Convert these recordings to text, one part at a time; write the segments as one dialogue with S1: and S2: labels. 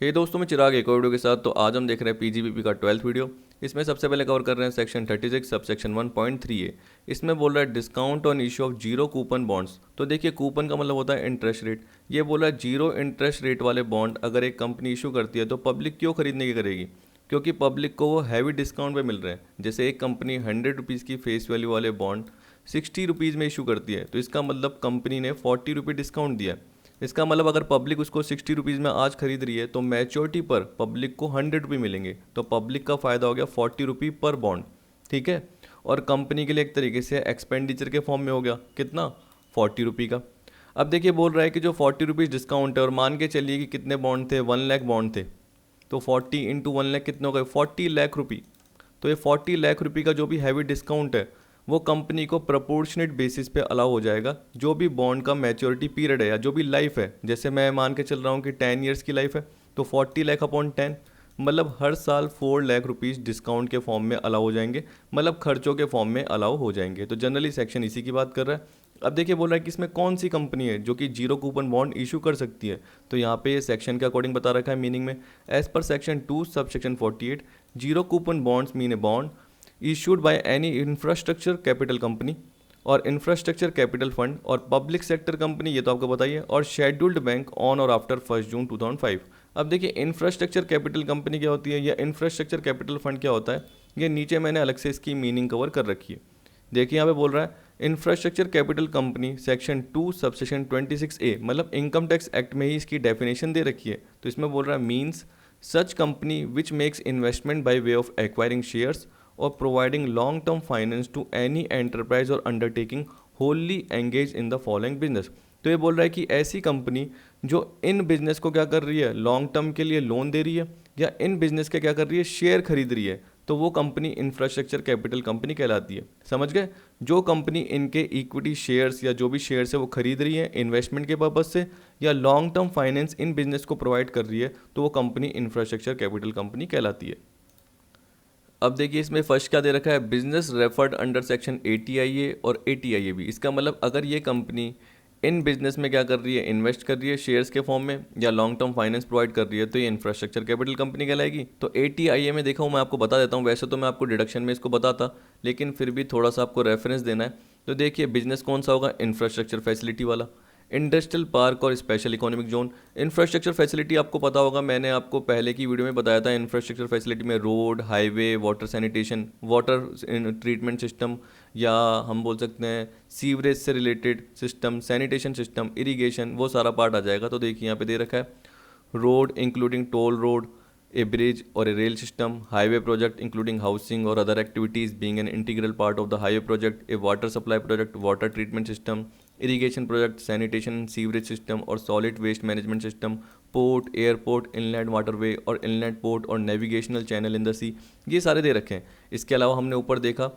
S1: हे दोस्तों, मैं चिराग एक और वीडियो के साथ। तो आज हम देख रहे हैं पीजीबीपी का 12th वीडियो। इसमें सबसे पहले कवर कर रहे हैं सेक्शन 36 सब सेक्शन 1.3 ए। इसमें बोल रहा है discount on issue of zero coupon bonds. तो देखिए, कूपन का मतलब होता है इंटरेस्ट रेट। ये बोला है जीरो इंटरेस्ट रेट वाले बॉन्ड अगर एक कंपनी इशू करती है तो पब्लिक क्यों खरीदने की करेगी? क्योंकि पब्लिक को वो हैवी डिस्काउंट पे मिल रहे हैं। जैसे एक कंपनी 100 रुपीज़ की फेस वैल्यू वाले बॉन्ड 60 रुपीज़ में इशू करती है, तो इसका मतलब कंपनी ने 40 रुपये डिस्काउंट दिया है। इसका मतलब अगर पब्लिक उसको 60 रुपीज़ में आज खरीद रही है तो मैच्योरिटी पर पब्लिक को 100 रुपये मिलेंगे। तो पब्लिक का फ़ायदा हो गया 40 रुपये पर बॉन्ड। ठीक है। और कंपनी के लिए एक तरीके से एक्सपेंडिचर के फॉर्म में हो गया कितना, 40 रुपये का। अब देखिए, बोल रहा है कि जो 40 रुपीज़ डिस्काउंट है, और मान के चलिए कि कितने बॉन्ड थे, 1 लाख बॉन्ड थे, तो 40 इंटू 1 लाख कितने हो गए, 40 लाख रुपये। तो ये 40 लाख रुपये का जो भी हैवी डिस्काउंट है वो कंपनी को प्रोपोर्शनेट बेसिस पे अलाउ हो जाएगा। जो भी बॉन्ड का मैच्योरिटी पीरियड है या जो भी लाइफ है, जैसे मैं मान के चल रहा हूँ कि 10 ईयर्स की लाइफ है, तो 40 लाख अपॉन 10, मतलब हर साल 4 लाख रुपीज़ डिस्काउंट के फॉर्म में अलाउ हो जाएंगे, मतलब खर्चों के फॉर्म में अलाउ हो जाएंगे। तो जनरली सेक्शन इसी की बात कर रहा है। अब देखिए, बोल रहा है कि इसमें कौन सी कंपनी है जो कि जीरो कूपन बॉन्ड इशू कर सकती है। तो यहाँ पे ये सेक्शन के अकॉर्डिंग बता रखा है मीनिंग में। As per section 2 sub section 48, zero coupon bonds mean a bond issued by any infrastructure capital company और इंफ्रास्ट्रक्चर कैपिटल फंड और पब्लिक सेक्टर कंपनी, ये तो आपको बताइए, और शेड्यूल्ड बैंक ऑन और आफ्टर 1 जून 2005। अब देखिए, इंफ्रास्ट्रक्चर कैपिटल कंपनी क्या होती है या इंफ्रास्ट्रक्चर कैपिटल फंड क्या होता है, ये नीचे मैंने अलग से इसकी मीनिंग कवर कर रखी है। देखिए, यहाँ पे बोल रहा है infrastructure capital company section 2 sub section 26A, मतलब इनकम टैक्स एक्ट में ही इसकी डेफिनेशन दे रखी है। तो इसमें बोल रहा है means such company which makes investment by way of acquiring shares और providing long term finance to any enterprise और undertaking wholly engaged in the following business. तो ये बोल रहा है कि ऐसी कंपनी जो इन बिजनेस को क्या कर रही है, लॉन्ग टर्म के लिए लोन दे रही है या इन बिजनेस के क्या कर रही है, शेयर खरीद रही है, तो वो कंपनी इंफ्रास्ट्रक्चर कैपिटल कंपनी कहलाती है। समझ गए? जो कंपनी इनके इक्विटी शेयर्स या जो भी शेयर्स है वो खरीद रही है इन्वेस्टमेंट के पर्पज से या long term finance in business को प्रोवाइड कर रही है, तो वो कंपनी इंफ्रास्ट्रक्चर कैपिटल कंपनी कहलाती है। अब देखिए, इसमें फर्स्ट क्या दे रखा है, business referred under section 80IA और 80IA भी। इसका मतलब अगर ये कंपनी इन बिजनेस में क्या कर रही है, इन्वेस्ट कर रही है शेयर्स के फॉर्म में या लॉन्ग टर्म फाइनेंस प्रोवाइड कर रही है, तो ये इंफ्रास्ट्रक्चर कैपिटल कंपनी कहलाएगी। तो 80IA में देखा हूँ, मैं आपको बता देता हूँ, वैसे तो मैं आपको डिडक्शन में इसको बताता, लेकिन फिर भी थोड़ा सा आपको रेफरेंस देना है। तो देखिए, बिजनेस कौन सा होगा, इंफ्रास्ट्रक्चर फैसिलिटी वाला, इंडस्ट्रियल पार्क और special economic zone. Infrastructure facility आपको पता होगा, मैंने आपको पहले की वीडियो में बताया था। इंफ्रास्ट्रक्चर फैसिलिटी में road, highway, water sanitation, water treatment system, या हम बोल सकते हैं सीवरेज से related system, sanitation system, irrigation, वो सारा पार्ट आ जाएगा। तो देखिए, यहाँ पे दे रखा है road including toll road, a bridge or a rail system, highway project including housing or other activities being an integral part of the highway project, a water supply project, water treatment system, irrigation project, sanitation and sewerage system और solid waste management system, port, airport, inland waterway और inland port और navigational channel in the sea, ये सारे दे रखे हैं। इसके अलावा हमने ऊपर देखा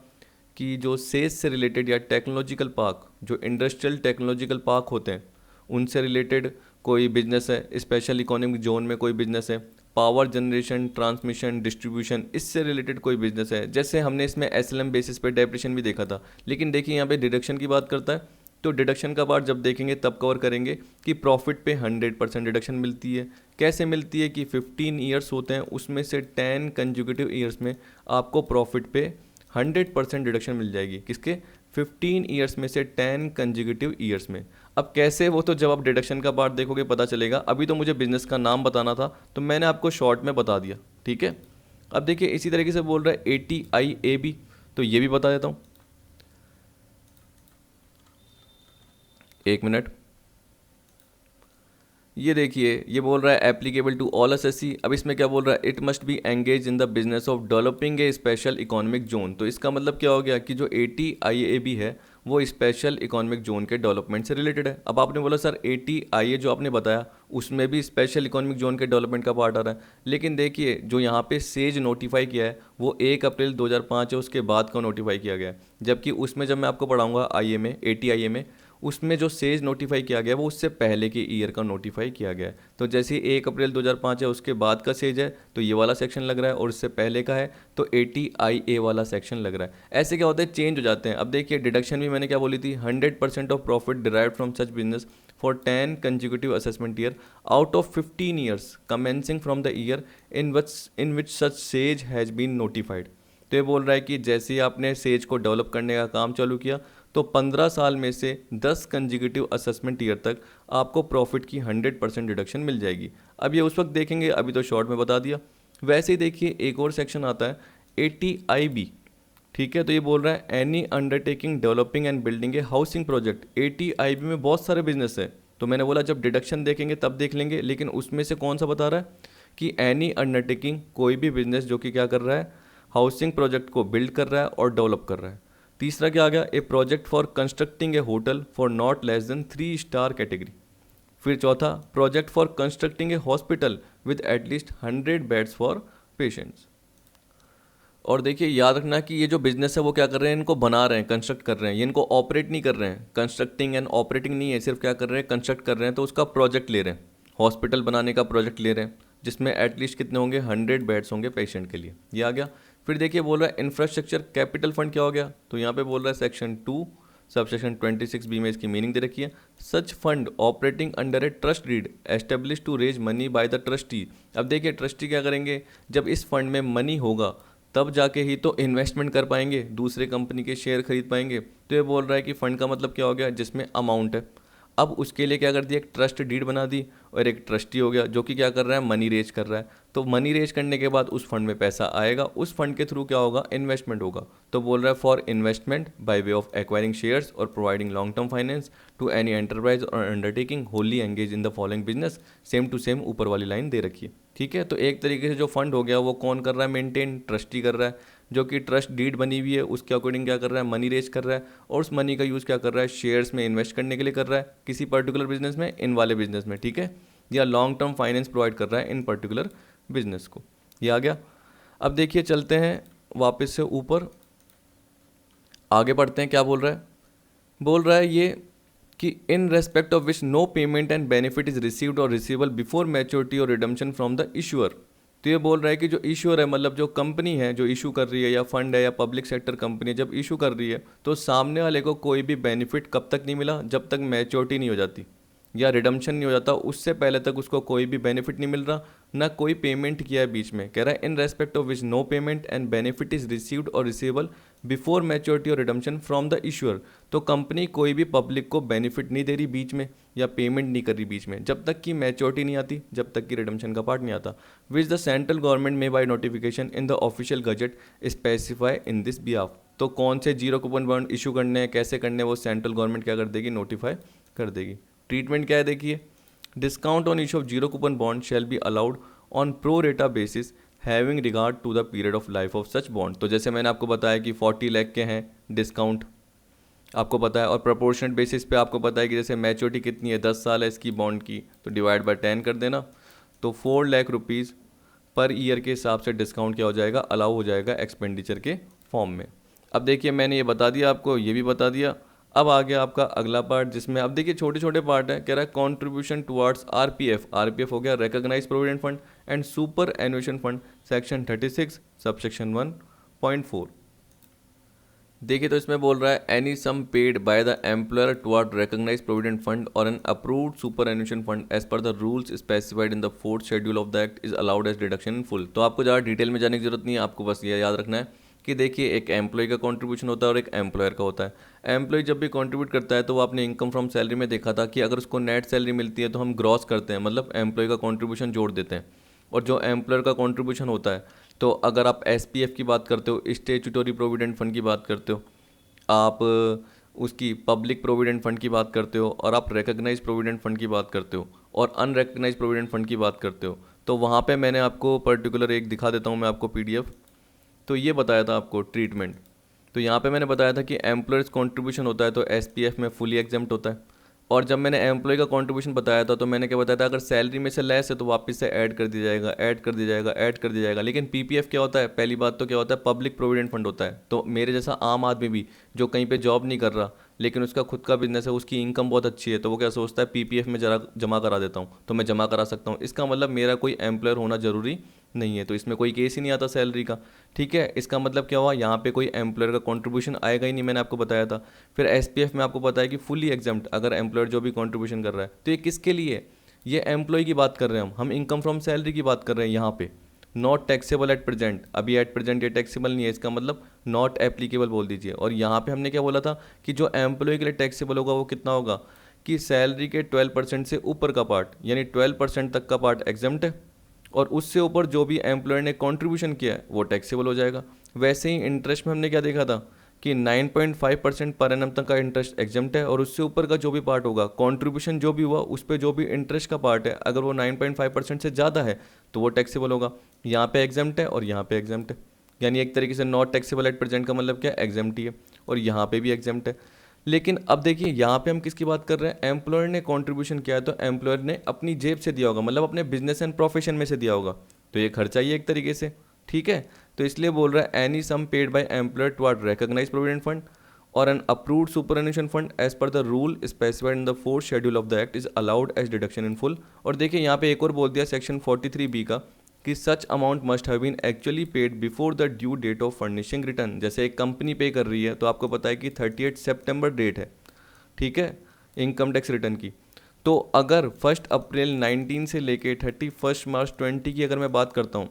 S1: कि जो सेज से रिलेटेड या टेक्नोलॉजिकल पार्क, जो इंडस्ट्रियल टेक्नोलॉजिकल पार्क होते हैं, उनसे रिलेटेड कोई बिजनेस है, स्पेशल इकोनॉमिक जोन में कोई बिजनेस है, पावर जनरेशन, ट्रांसमिशन, डिस्ट्रीब्यूशन, इससे रिलेटेड कोई बिजनेस है। जैसे हमने इसमें एसएलएम बेसिस पे डेप्रेशन भी देखा था, लेकिन देखिए यहाँ पे डिडक्शन की बात करता है। तो डिडक्शन का पार्ट जब देखेंगे तब कवर करेंगे कि प्रॉफिट पे 100% डिडक्शन मिलती है। कैसे मिलती है कि 15 ईयर्स होते हैं, उसमें से 10 कंज्यूकेटिव ईयर्स में आपको प्रॉफिट पे 100% डिडक्शन मिल जाएगी। किसके? 15 ईयर्स में से 10 कंज्यूकेटिव ईयर्स में। अब कैसे, वो तो जब आप डिडक्शन का पार्ट देखोगे पता चलेगा। अभी तो मुझे बिजनेस का नाम बताना था तो मैंने आपको शॉर्ट में बता दिया। ठीक है। अब देखिए, इसी तरीके से बोल रहा है 80IA भी, तो ये भी बता देता हूँ, एक मिनट। ये देखिए, ये बोल रहा है एप्लीकेबल टू ऑल एसएससी। अब इसमें क्या बोल रहा है, it must B engage in the business of developing a special economic zone. तो इसका मतलब क्या हो गया कि जो 80IA भी है वो स्पेशल इकोनॉमिक जोन के डेवलपमेंट से रिलेटेड है। अब आपने बोला सर 80IA जो आपने बताया उसमें भी स्पेशल इकोनॉमिक जोन के डेवलपमेंट का पार्ट आ रहा है, लेकिन देखिए जो यहाँ पे सेज नोटिफाई किया है वो 1 अप्रैल 2005 है, उसके बाद का नोटिफाई किया गया है। जबकि उसमें जब मैं आपको पढ़ाऊंगा IA में, 80IA में, उसमें जो सेज नोटिफाई किया गया है वो उससे पहले के ईयर का नोटिफाई किया गया है। तो जैसे 1 अप्रैल 2005 है उसके बाद का सेज है तो ये वाला सेक्शन लग रहा है, और इससे पहले का है तो 80IA वाला सेक्शन लग रहा है। ऐसे क्या होता है, चेंज हो जाते हैं। अब देखिए डिडक्शन भी मैंने क्या बोली थी, 100% of profit derive from such business for 10 consecutive assessment year out of 15 years commencing from the year in which such SEZ has been notified. तो ये बोल रहा है कि जैसे ही आपने सेज को डेवलप करने का काम चालू किया तो 15 साल में से 10 कंजिक्यूटिव असेसमेंट ईयर तक आपको प्रॉफिट की 100% डिडक्शन मिल जाएगी। अब ये उस वक्त देखेंगे, अभी तो शॉर्ट में बता दिया। वैसे ही देखिए एक और सेक्शन आता है 80IB, ठीक है। तो ये बोल रहा है any undertaking developing and building A housing project. 80IB में बहुत सारे बिजनेस है, तो मैंने बोला जब डिडक्शन देखेंगे तब देख लेंगे, लेकिन उसमें से कौन सा बता रहा है कि एनी अंडरटेकिंग, कोई भी बिजनेस जो कि क्या कर रहा है, हाउसिंग प्रोजेक्ट को बिल्ड कर रहा है और डेवलप कर रहा है। तीसरा क्या आ गया, a project for constructing a hotel for not less than 3 star category. फिर चौथा, project for constructing a hospital with at least 100 beds for patients. और देखिए याद रखना कि ये जो बिजनेस है वो क्या कर रहे हैं, इनको बना रहे हैं, कंस्ट्रक्ट कर रहे हैं, ये इनको ऑपरेट नहीं कर रहे हैं। कंस्ट्रक्टिंग एंड ऑपरेटिंग नहीं है, सिर्फ क्या कर रहे हैं, कंस्ट्रक्ट कर रहे हैं। तो उसका प्रोजेक्ट ले रहे हैं, हॉस्पिटल बनाने का प्रोजेक्ट ले रहे हैं, जिसमें एटलीस्ट कितने होंगे, 100 बेड्स होंगे पेशेंट के लिए। ये आ गया। फिर देखिए बोल रहा है इंफ्रास्ट्रक्चर कैपिटल फंड क्या हो गया, तो यहाँ पे बोल रहा है सेक्शन 2 सब सेक्शन 26B में इसकी मीनिंग दे रखी है, such fund operating under a trust deed establish to raise money by the trustee. अब देखिए ट्रस्टी क्या करेंगे, जब इस फंड में मनी होगा तब जाके ही तो इन्वेस्टमेंट कर पाएंगे, दूसरे कंपनी के शेयर खरीद पाएंगे। तो ये बोल रहा है कि फंड का मतलब क्या हो गया, जिसमें अमाउंट है। अब उसके लिए क्या कर दिया, एक ट्रस्ट डीड बना दी और एक ट्रस्टी हो गया जो कि क्या कर रहा है, मनी रेज कर रहा है। तो मनी रेज करने के बाद उस फंड में पैसा आएगा, उस फंड के थ्रू क्या होगा, इन्वेस्टमेंट होगा। तो बोल रहा है for investment by way of acquiring shares और providing long term finance to any enterprise और undertaking wholly engaged in the following business, same to same ऊपर वाली लाइन दे रखी है, ठीक है। तो एक तरीके से जो फंड हो गया वो कौन कर रहा है, मेंटेन, ट्रस्टी कर रहा है, जो कि ट्रस्ट डीड बनी हुई है उसके अकॉर्डिंग क्या कर रहा है, मनी रेज कर रहा है, और उस मनी का यूज़ क्या कर रहा है, शेयर्स में इन्वेस्ट करने के लिए कर रहा है, किसी पर्टिकुलर बिजनेस में, इन वाले बिजनेस में, ठीक है, या लॉन्ग टर्म फाइनेंस प्रोवाइड कर रहा है इन पर्टिकुलर बिजनेस को। ये आ गया। अब देखिए चलते हैं वापस से ऊपर, आगे बढ़ते हैं। क्या बोल रहा है ये कि in respect of which no payment and benefit is received और रिसीवेबल बिफोर मैच्योरिटी और रिडम्पशन फ्रॉम द इशूअर। तो ये बोल रहा है कि जो इशूअर है, मतलब जो कंपनी है जो इशू कर रही है, या फंड है या पब्लिक सेक्टर कंपनी है, जब इशू कर रही है तो सामने वाले को कोई भी बेनिफिट कब तक नहीं मिला, जब तक मैच्योरिटी नहीं हो जाती या रिडम्पशन नहीं हो जाता, उससे पहले तक उसको कोई भी बेनिफिट नहीं मिल रहा, ना कोई पेमेंट किया है बीच में। कह रहा है in respect of which no payment and benefit is received और रिसीवेबल बिफोर मैच्योरिटी और रिडम्पशन फ्रॉम द इशूअर। तो कंपनी कोई भी पब्लिक को बेनिफिट नहीं दे रही बीच में, या पेमेंट नहीं कर रही बीच में, जब तक कि मैच्योरिटी नहीं आती, जब तक कि रिडम्पशन का पार्ट नहीं आता। विच द सेंट्रल गवर्नमेंट में by notification in the official gazette specify in this behalf. तो कौन से जीरो कूपन बॉन्ड इशू करने हैं, कैसे करने हैं, वो सेंट्रल गवर्नमेंट क्या कर देगी, नोटिफाई कर देगी। ट्रीटमेंट क्या है देखिए, discount on issue of zero coupon bond shall be allowed on pro rata basis having regard to the period of life of such bond. तो जैसे मैंने आपको बताया कि 40 लाख के हैं डिस्काउंट, आपको पता है, और प्रोपोर्शनेट बेसिस पे आपको पता है कि जैसे मैच्योरिटी कितनी है, 10 साल है इसकी बॉन्ड की, तो डिवाइड बाय 10 कर देना, तो 4 लाख रुपीज़ पर ईयर के हिसाब से डिस्काउंट क्या हो जाएगा, अलाउ हो जाएगा एक्सपेंडिचर के फॉर्म में। अब देखिए मैंने ये बता दिया आपको, ये भी बता दिया। अब आ गया आपका अगला पार्ट, जिसमें अब देखिए छोटे छोटे पार्ट है। कह रहा है कॉन्ट्रीब्यूशन टुवर्ड्स आरपीएफ, आरपीएफ हो गया recognised provident fund, and superannuation fund, section 36 subsection 1.4। देखिए तो इसमें बोल रहा है any sum paid by the employer toward recognised provident fund और an approved superannuation fund as per the rules specified in the 4th schedule of the act is allowed as deduction in full. तो आपको ज़्यादा detail में जाने की जरूरत नहीं है, आपको बस ये याद रखना है कि देखिए एक एम्प्लॉय का कंट्रीब्यूशन होता है और एक एम्प्लॉयर का होता है। एम्प्लॉय जब भी कंट्रीब्यूट करता है तो वो आपने इनकम फ्रॉम सैलरी में देखा था कि अगर उसको नेट सैलरी मिलती है तो हम ग्रॉस करते हैं, मतलब एम्प्लॉय का कंट्रीब्यूशन जोड़ देते हैं। और जो एम्प्लॉयर का कंट्रीब्यूशन होता है, तो अगर आप एसपीएफ की बात करते हो, स्टैट्यूटरी प्रोविडेंट फंड की बात करते हो, आप उसकी पब्लिक प्रोविडेंट फंड की बात करते हो, और आप रिकॉग्नाइज प्रोविडेंट फंड की बात करते हो, और अनरिकॉग्नाइज प्रोविडेंट फंड की बात करते हो, तो वहाँ पे मैंने आपको पर्टिकुलर एक दिखा देता हूँ मैं आपको पीडीएफ। तो ये बताया था आपको ट्रीटमेंट। तो यहाँ पे मैंने बताया था कि एम्प्लॉयर्स कंट्रीब्यूशन होता है तो एसपीएफ में फुली एग्जेम्प्ट होता है। और जब मैंने एम्प्लॉय का कंट्रीब्यूशन बताया था तो मैंने क्या बताया था, अगर सैलरी में से लेस है तो वापस से ऐड कर दिया जाएगा, ऐड कर दिया जाएगा, ऐड कर दिया जाएगा। लेकिन पीपीएफ क्या होता है, पहली बात तो क्या होता है, पब्लिक प्रोविडेंट फंड होता है। तो मेरे जैसा आम आदमी भी जो कहीं पे जॉब नहीं कर रहा लेकिन उसका खुद का बिजनेस है, उसकी इनकम बहुत अच्छी है, तो वो क्या सोचता है पीपीएफ में जरा जमा करा देता हूँ तो मैं जमा करा सकता हूँ, इसका मतलब मेरा कोई एम्प्लॉयर होना जरूरी नहीं है, तो इसमें कोई केस ही नहीं आता सैलरी का। ठीक है, इसका मतलब क्या हुआ, यहाँ पे कोई एम्प्लॉयर का कंट्रीब्यूशन आएगा ही नहीं, मैंने आपको बताया था। फिर एसपीएफ में आपको पता है कि फुली एग्जाम्प्ट, अगर एम्प्लॉयर जो भी कंट्रीब्यूशन कर रहा है, तो ये किसके लिए है, ये एम्प्लॉय की बात कर रहे हैं हम इनकम फ्रॉम सैलरी की बात कर रहे हैं यहाँ पे। नॉट टैक्सेबल एट प्रेजेंट, अभी एट प्रेजेंट ये टैक्सेबल नहीं है, इसका मतलब नॉट एप्लीकेबल बोल दीजिए। और यहाँ पे हमने क्या बोला था कि जो एम्प्लॉय के लिए टैक्सेबल होगा वो कितना होगा, कि सैलरी के 12% से ऊपर का पार्ट, यानी 12% तक का पार्ट एग्जम्प्ट है, और उससे ऊपर जो भी एम्प्लॉयर ने कंट्रीब्यूशन किया है वो टैक्सेबल हो जाएगा। वैसे ही इंटरेस्ट में हमने क्या देखा था कि 9.5% पर एनम तक का इंटरेस्ट एग्जम्प्ट है, और उससे ऊपर का जो भी पार्ट होगा, कंट्रीब्यूशन जो भी हुआ उस पर जो भी इंटरेस्ट का पार्ट है, अगर वो 9.5% से ज़्यादा है तो वो टैक्सेबल होगा। यहाँ पे एग्जम्प्ट है और यहाँ पे एग्जम्प्ट है, यानी एक तरीके से नॉट टैक्सेबल एट प्रेजेंट का मतलब क्या, एग्जम्प्ट ही है, और यहाँ पे भी एग्जम्प्ट है। लेकिन अब देखिए यहाँ पे हम किसकी बात कर रहे हैं, एम्प्लॉयर ने कंट्रीब्यूशन किया है तो एम्प्लॉयर ने अपनी जेब से दिया होगा, मतलब अपने बिजनेस एंड प्रोफेशन में से दिया होगा, तो ये खर्चा ही है एक तरीके से। ठीक है, तो इसलिए बोल रहा है any sum paid by employer toward recognised provident fund और an approved superannuation fund as per the rule specified in the fourth schedule of the act is allowed as deduction in full. और देखिए यहाँ पे एक और बोल दिया section 43B का कि such amount must have been actually paid before the due date of furnishing return. जैसे एक कंपनी पे कर रही है तो आपको पता है कि 38 सितंबर डेट है, ठीक है, इनकम टैक्स रिटर्न की। तो अगर 1 अप्रैल 19 से लेके 31 मार्च 20 की अगर मैं बात करता हूँ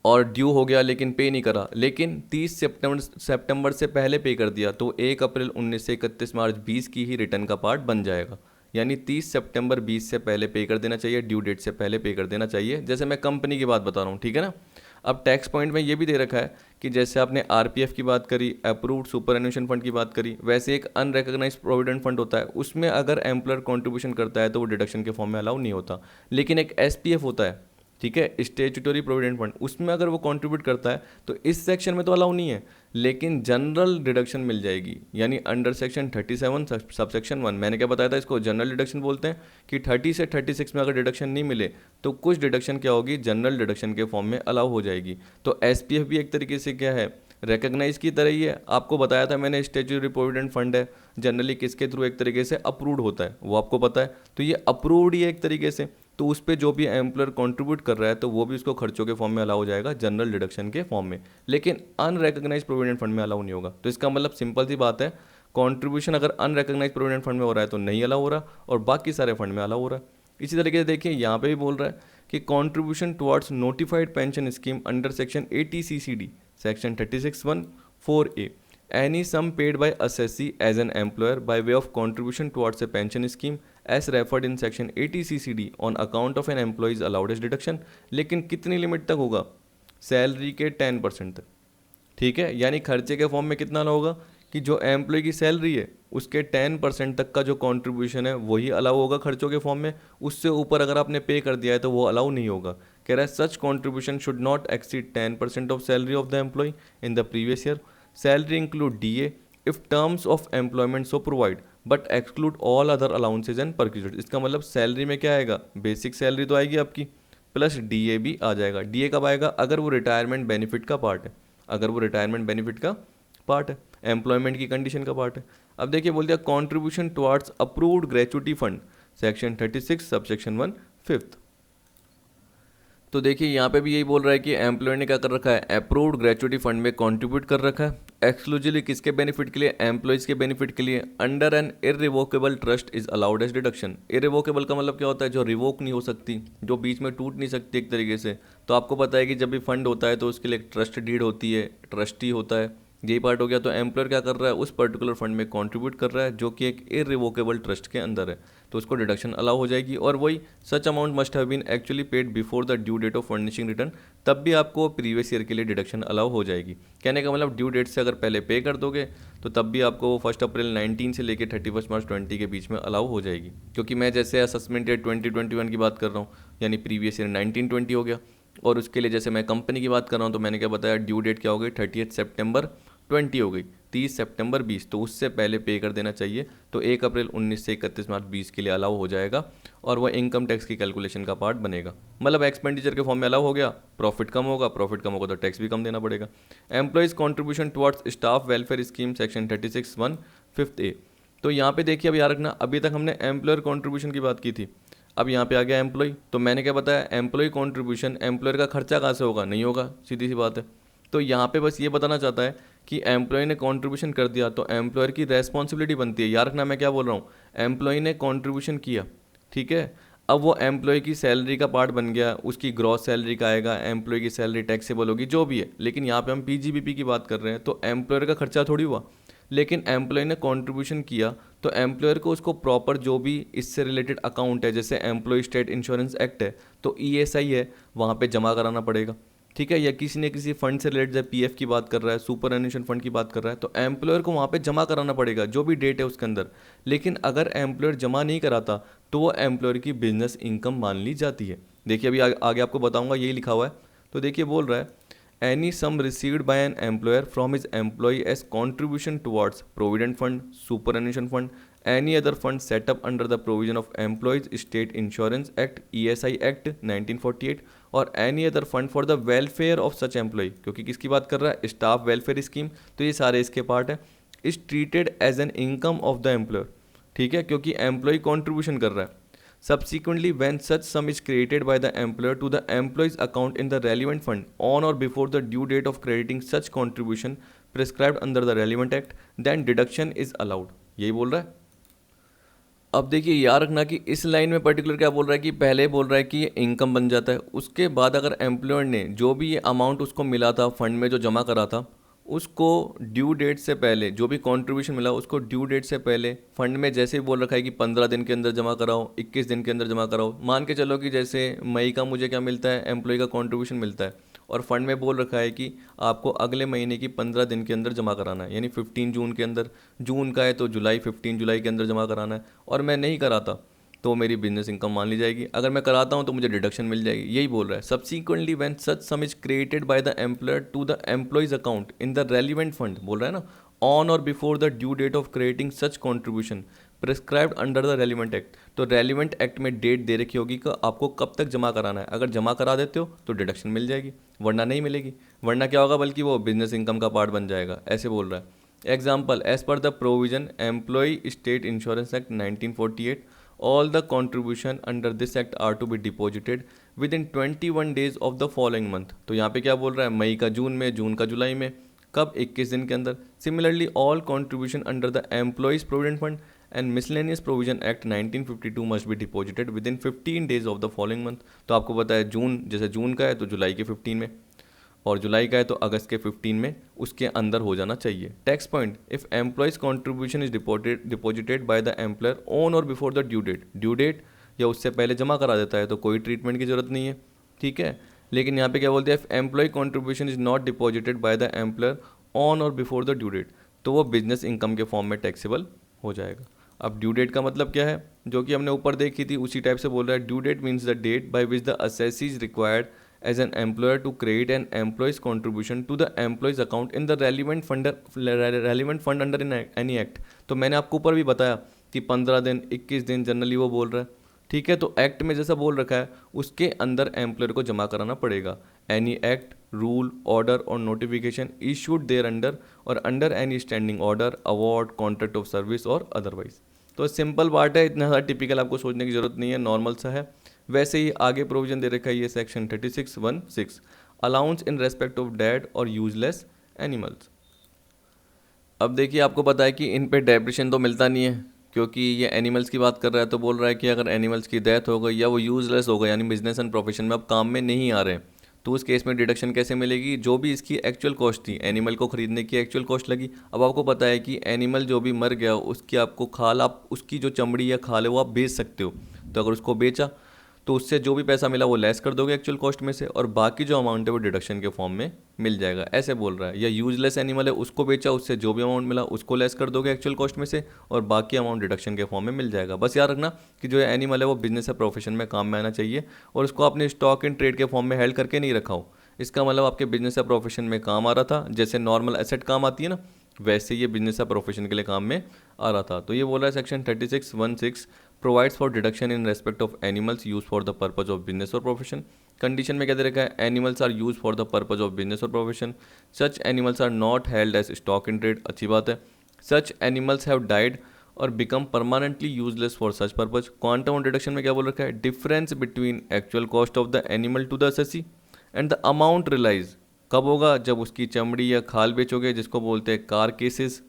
S1: और ड्यू हो गया लेकिन पे नहीं करा, लेकिन 30 सितंबर से पहले पे कर दिया, तो 1 अप्रैल 19 से 31 मार्च 20 की ही रिटर्न का पार्ट बन जाएगा। यानी 30 सितंबर 20 से पहले पे कर देना चाहिए, ड्यू डेट से पहले पे कर देना चाहिए, जैसे मैं कंपनी की बात बता रहा हूँ, ठीक है ना। अब टैक्स पॉइंट में ये भी दे रखा है कि जैसे आपने आरपीएफ की बात करी, अप्रूव्ड सुपरएनुएशन फंड की बात करी, वैसे एक अनरिकॉग्नाइज्ड प्रोविडेंट फंड होता है, उसमें अगर एम्प्लॉयर कंट्रीब्यूशन करता है तो वो डिडक्शन के फॉर्म में अलाउ नहीं होता। लेकिन एक एसपीएफ होता है, ठीक है, स्टेचुटरी प्रोविडेंट फंड, उसमें अगर वो कंट्रीब्यूट करता है तो इस सेक्शन में तो अलाउ नहीं है, लेकिन जनरल डिडक्शन मिल जाएगी, यानी अंडर सेक्शन 37 सबसेक्शन 1। मैंने क्या बताया था, इसको जनरल डिडक्शन बोलते हैं कि 30 से 36 में अगर डिडक्शन नहीं मिले तो कुछ डिडक्शन क्या होगी, जनरल डिडक्शन के फॉर्म में अलाउ हो जाएगी। तो एसपीएफ भी एक तरीके से क्या है, रिकॉग्नाइज की तरह ही है। आपको बताया था मैंने स्टेचुटरी प्रोविडेंट फंड है, जनरली किसके थ्रू एक तरीके से अप्रूव्ड होता है, वो आपको पता है, तो ये अप्रूव्ड ही है एक तरीके से। तो उस पर जो भी एम्प्लॉयर कंट्रीब्यूट कर रहा है तो वो भी उसको खर्चों के फॉर्म में अलाउ हो जाएगा, जनरल डिडक्शन के फॉर्म में, लेकिन अनरिकॉग्नाइज्ड प्रोविडेंट फंड में अलाउ नहीं होगा। तो इसका मतलब सिंपल सी बात है, कंट्रीब्यूशन अगर अनरिकॉग्नाइज्ड प्रोविडेंट फंड में हो रहा है तो नहीं अलाउ हो रहा, और बाकी सारे फंड में अलाउ हो रहा है। इसी तरीके से देखिए यहाँ पे भी बोल रहा है कि contribution towards notified pension scheme under section 80 section 36(1)(4)(a any sum paid by assessee as an employer by way of contribution towards a pension scheme as referred in section 80 on account of an employee is allowed as deduction। लेकिन कितनी limit तक होगा, salary के 10% तक, ठीक है, यानी खर्चे के फॉर्म में कितना अलाउ होगा कि जो एम्प्लॉय की सैलरी है उसके 10% तक का जो कंट्रीब्यूशन है वही अलाउ होगा खर्चों के फॉर्म में, उससे ऊपर अगर आपने पे कर दिया है तो वो अलाउ नहीं होगा। कह रहा है such contribution should not exceed 10% of salary of the employee in the previous year. Salary include DA if terms of employment so provide but exclude all other allowances and perquisites. इसका मतलब salary में क्या आएगा, basic salary तो आएगी आपकी, plus DA भी आ जाएगा। DA कब आएगा, अगर वो रिटायरमेंट बेनिफिट का पार्ट है, अगर वो रिटायरमेंट बेनिफिट का पार्ट है, एम्प्लॉयमेंट की कंडीशन का पार्ट है। अब देखिए बोल दिया contribution towards approved gratuity fund section 36 subsection 1 5th। तो देखिए यहाँ पे भी यही बोल रहा है कि एम्प्लॉयर ने क्या कर रखा है, अप्रूव्ड ग्रेचुटी फंड में कंट्रीब्यूट कर रखा है, एक्सक्लूसिवली किसके बेनिफिट के लिए, एम्प्लॉयज़ के बेनिफिट के लिए, under an irrevocable trust is allowed as deduction. Irrevocable का मतलब क्या होता है, जो रिवोक नहीं हो सकती, जो बीच में टूट नहीं सकती एक तरीके से। तो आपको पता है कि जब भी फंड होता है तो उसके लिए एक ट्रस्ट डीड होती है, ट्रस्टी होता है, यही पार्ट हो गया। तो एम्प्लॉयर क्या कर रहा है, उस पर्टिकुलर फंड में कंट्रीब्यूट कर रहा है जो कि एक इररिवोकेबल ट्रस्ट के अंदर है, तो उसको डिडक्शन अलाउ हो जाएगी। और वही such amount must have been actually paid before the due date of furnishing return, तब भी आपको प्रीवियस ईयर के लिए डिडक्शन अलाउ हो जाएगी। कहने का मतलब ड्यू डेट से अगर पहले पे कर दोगे तो तब भी आपको 1 अप्रैल 19 से लेकर 31 मार्च 20 के बीच में अलाउ हो जाएगी। क्योंकि मैं जैसे असेसमेंट ईयर 2021 की बात कर रहा हूँ, यानी प्रीवियस ईयर 19-20 हो गया, और उसके लिए जैसे मैं कंपनी की बात कर रहा हूँ तो मैंने क्या बताया, ड्यू डेट क्या हो गई, 30 सितंबर 20 हो गई, 30 सितंबर 20, तो उससे पहले पे कर देना चाहिए। तो 1 अप्रैल 19 से 31 मार्च 20 के लिए अलाउ हो जाएगा, और वह इनकम टैक्स की कैलकुलेशन का पार्ट बनेगा। मतलब एक्सपेंडिचर के फॉर्म में अलाउ हो गया, प्रॉफिट कम होगा, प्रॉफिट कम होगा तो टैक्स भी कम देना पड़ेगा। Employees contribution towards staff welfare scheme section 36(1) fifth A. तो यहाँ पे देखिए अब याद रखना, अभी तक हमने एम्प्लॉयर कॉन्ट्रीब्यूशन की बात की थी, अब यहाँ पे आ गया एम्प्लॉय। तो मैंने क्या बताया, एम्प्लॉय कॉन्ट्रीब्यूशन, एम्प्लॉयर का खर्चा कहाँ से होगा, नहीं होगा, सीधी सी बात है। तो यहाँ पे बस ये बताना चाहता है कि एम्प्लॉय ने कॉन्ट्रीब्यूशन कर दिया तो एम्प्लॉयर की रेस्पॉन्सिबिलिटी बनती है। याद रखना मैं क्या बोल रहा हूँ, एम्प्लॉय ने कॉन्ट्रीब्यूशन किया, ठीक है, अब वो एम्प्लॉय की सैलरी का पार्ट बन गया, उसकी ग्रॉस सैलरी का आएगा, एम्प्लॉय की सैलरी टैक्सेबल होगी, जो भी है। लेकिन यहाँ पे हम पीजीबीपी की बात कर रहे हैं तो एम्प्लॉयर का खर्चा थोड़ी हुआ, लेकिन एम्प्लॉय ने कंट्रीब्यूशन किया तो एम्प्लॉयर को उसको प्रॉपर जो भी इससे रिलेटेड अकाउंट है, जैसे एम्प्लॉय स्टेट इंश्योरेंस एक्ट है तो ईएसआई है, वहाँ पे जमा कराना पड़ेगा, ठीक है। या किसी ने किसी फंड से रिलेटेड जब पीएफ की बात कर रहा है, सुपर एन्यूशन फंड की बात कर रहा है, तो एम्प्लॉयर को वहाँ पे जमा कराना पड़ेगा जो भी डेट है उसके अंदर। लेकिन अगर एम्प्लॉयर जमा नहीं कराता तो वो एम्प्लॉयर की बिजनेस इनकम मान ली जाती है। देखिए अभी आगे आपको बताऊंगा, यही लिखा हुआ है। तो देखिए बोल रहा है any sum received by an employer from his employee as contribution towards provident fund, superannuation fund, any other fund set up under the provision of Employees State Insurance Act, ESI Act 1948, और any other fund for the welfare of such employee, क्योंकि किसकी बात कर रहा है, staff welfare scheme, तो ये सारे इसके पार्ट है, is treated as an income of the employer, ठीक है, क्योंकि एम्प्लॉय कॉन्ट्रीब्यूशन कर रहा है। Subsequently, when such sum is created by the employer to the employee's account in the relevant fund on or before the due date of crediting such contribution prescribed under the relevant act, then deduction is allowed। यही बोल रहा है। अब देखिए याद रखना कि इस लाइन में पर्टिकुलर क्या बोल रहा है कि पहले बोल रहा है कि ये इनकम बन जाता है, उसके बाद अगर एम्प्लॉयर ने जो भी ये अमाउंट उसको मिला था फंड में जो जमा करा था, उसको ड्यू डेट से पहले जो भी कंट्रीब्यूशन मिला उसको ड्यू डेट से पहले फंड में जैसे ही बोल रखा है कि 15 दिन के अंदर जमा कराओ, 21 दिन के अंदर जमा कराओ। मान के चलो कि जैसे मई का मुझे क्या मिलता है, एम्प्लॉय का कंट्रीब्यूशन मिलता है, और फंड में बोल रखा है कि आपको अगले महीने की 15 दिन के अंदर जमा कराना है, यानी 15 जून के अंदर, जून का है तो जुलाई 15 जुलाई के अंदर जमा कराना है, और मैं नहीं कराता तो मेरी बिजनेस इनकम मान ली जाएगी, अगर मैं कराता हूँ तो मुझे डिडक्शन मिल जाएगी। यही बोल रहा है। Subsequently when such sum is created by the employer to the employees account in the relevant fund, बोल रहा है ना, ऑन और before the due date of creating such contribution prescribed under the relevant act. तो relevant act में date दे रखी होगी कि आपको कब तक जमा कराना है, अगर जमा करा देते हो तो डिडक्शन मिल जाएगी, वरना नहीं मिलेगी। वरना क्या होगा, बल्कि वो बिजनेस इनकम का पार्ट बन जाएगा, ऐसे बोल रहा है। Example, as per the provision employee state insurance act 1948, all the contribution under this act are to be deposited within 21 days of the following month। तो यहाँ पे क्या बोल रहा है, मई का जून में, जून का जुलाई में, कब, 21 दिन के अंदर। Similarly all contribution under the employees provident fund and miscellaneous provision act 1952 must be deposited with in 15 days of the following month. तो आपको पता है जून, जैसे जून का है तो जुलाई के 15 में, और जुलाई का है तो अगस्त के 15 में, उसके अंदर हो जाना चाहिए। Tax point, if employees contribution is deposited by the employer on और before the due date, due date या उससे पहले जमा करा देता है तो कोई ट्रीटमेंट की जरूरत नहीं है, ठीक है। लेकिन यहाँ पे क्या बोलते हैं, if employee contribution is not deposited by the employer on और बिफोर द ड्यू डेट, तो वो बिजनेस इनकम के फॉर्म में टैक्सेबल हो जाएगा। अब ड्यू डेट का मतलब क्या है, जो कि हमने ऊपर देखी थी उसी टाइप से बोल रहा है। Due date means the date by which the assessee is required as an employer to create an employee's contribution to the employee's account in the relevant fund under any act। तो मैंने आपको ऊपर भी बताया कि 15 दिन, 21 दिन जनरली वो बोल रहा है, ठीक है। तो एक्ट में जैसा बोल रखा है उसके अंदर एम्प्लॉयर को जमा कराना पड़ेगा। एनी एक्ट, रूल, ऑर्डर और नोटिफिकेशन इशूड देयर अंडर और under any standing order, award, contract of service और अदरवाइज। तो सिंपल पार्ट है, इतना ज़्यादा टिपिकल आपको सोचने की जरूरत नहीं है, नॉर्मल सा है। वैसे ही आगे प्रोविजन दे रखा है ये section 36(1)(6), allowance in respect of dead और यूजलेस एनिमल्स। अब देखिए आपको पता है कि इन पे डेप्रिशन तो मिलता नहीं है, क्योंकि ये एनिमल्स की बात कर रहा है। तो बोल रहा है कि अगर एनिमल्स की डेथ हो गई या वो यूजलेस हो गए, यानी बिजनेस एंड प्रोफेशन में अब काम में नहीं आ रहे, तो उस केस में डिडक्शन कैसे मिलेगी, जो भी इसकी एक्चुअल कॉस्ट थी, एनिमल को खरीदने की एक्चुअल कॉस्ट लगी। अब आपको पता है कि एनिमल जो भी मर गया उसकी आपको खाल, आप उसकी जो चमड़ी या खाल है वो आप बेच सकते हो। तो अगर उसको बेचा तो उससे जो भी पैसा मिला वो लेस कर दोगे एक्चुअल कॉस्ट में से, और बाकी जो अमाउंट है वो डिडक्शन के फॉर्म में मिल जाएगा, ऐसे बोल रहा है। या यूजलेस एनिमल है उसको बेचा, उससे जो भी अमाउंट मिला उसको लेस कर दोगे एक्चुअल कॉस्ट में से, और बाकी अमाउंट डिडक्शन के फॉर्म में मिल जाएगा। बस याद रखना कि जो एनिमल है वो बिजनेस या प्रोफेशन में काम में आना चाहिए, और उसको आपने स्टॉक इन ट्रेड के फॉर्म में हेल्ड करके नहीं रखा हो। इसका मतलब आपके बिजनेस या प्रोफेशन में काम आ रहा था, जैसे नॉर्मल एसेट काम आती है ना, वैसे ये बिजनेस या प्रोफेशन के लिए काम में आ रहा था। तो ये बोल रहा है section 36(1)(6) provides for deduction in respect of animals use for the purpose of business और प्रोफेशन। कंडीशन में क्या दे रखा है, animals are use for the purpose of business और profession, such animals are not held as stock in trade, अच्छी बात है। सच एनिमल्स हैव डाइड और become permanently useless for such purpose. Quantum of deduction में क्या बोल रखा है, difference between actual cost of the animal to the assessee and the amount realise. कब होगा, जब उसकी चमड़ी या खाल बेचोगे, जिसको बोलते हैं कार केसेस,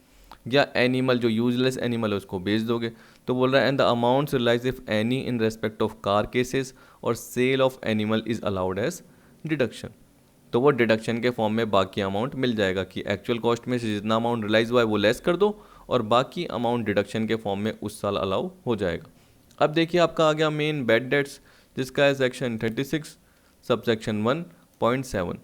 S1: या एनिमल जो यूजलेस एनिमल है उसको बेच दोगे। तो बोल रहा है and the amount realise if any in respect of carcasses और sale of animal is allowed as deduction. तो वो डिडक्शन के फॉर्म में बाकी अमाउंट मिल जाएगा कि एक्चुअल कॉस्ट में से जितना अमाउंट रियलाइज हुआ है वो लेस कर दो और बाकी अमाउंट डिडक्शन के फॉर्म में उस साल अलाउ हो जाएगा। अब देखिए आपका आ गया मेन बैड डेट्स, जिसका है सेक्शन 36 सबसेक्शन 1.7।